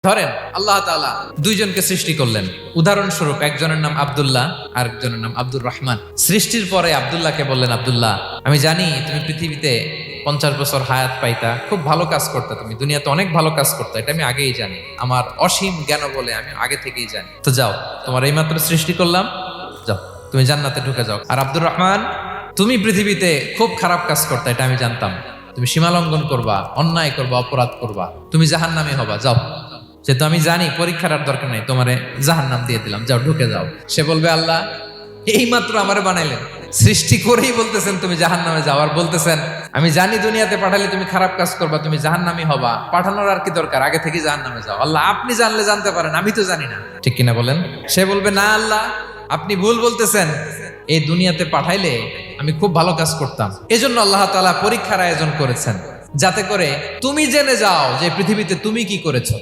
ধরেন আল্লাহ তাআলা দুইজনকে সৃষ্টি করলেন। উদাহরণস্বরূপ একজনের নাম আব্দুল্লাহ আর একজনের নাম আব্দুর রহমান। সৃষ্টির পরে আব্দুল্লাহকে বললেন, আব্দুল্লাহ, আমি জানি তুমি পৃথিবীতে 50 বছর হায়াত পাইতা, খুব ভালো কাজ করতে, তুমি দুনিয়াতে অনেক ভালো কাজ করতে, এটা আমি আগেই জানি, আমার অসীম জ্ঞান বলে আমি আগে থেকেই জানি। তো যাও, তোমার এইমাত্র সৃষ্টি করলাম, যাও তুমি জান্নাতে ঢুকে যাও। আর আব্দুর রহমান, তুমি পৃথিবীতে খুব খারাপ কাজ করতে, এটা আমি জানতাম, তুমি সীমা লঙ্ঘন করবা, অন্যায় করবা, অপরাধ করবা, তুমি জাহান্নামী হবা, যাও। যেহেতু আমি জানি পরীক্ষার আর দরকার নেই, তোমারে জাহান্নাম দিয়ে দিলাম, যাও ঢুকে যাও। সে বলবে, আল্লাহ এইমাত্র আমারে বানাইলেন, সৃষ্টি করেই বলতেছেন তুমি জাহান্নামে যাও, আর বলতেছেন আমি জানি দুনিয়াতে পাঠালে তুমি খারাপ কাজ করবা, তুমি জাহান্নামী হবা, পাঠানোর আর কি দরকার, আগে থেকে জাহান্নামে যাও। আল্লাহ আপনি জানলে জানতে পারেন, আমি তো জানি না, ঠিক কিনা বলেন? সে বলবে, না আল্লাহ আপনি ভুল বলতেছেন, এই দুনিয়াতে পাঠাইলে আমি খুব ভালো কাজ করতাম, এজন্য আল্লাহ তাআলা পরীক্ষার আয়োজন করেছেন, যাতে করে তুমি জেনে যাও যে পৃথিবীতে তুমি কি করেছো।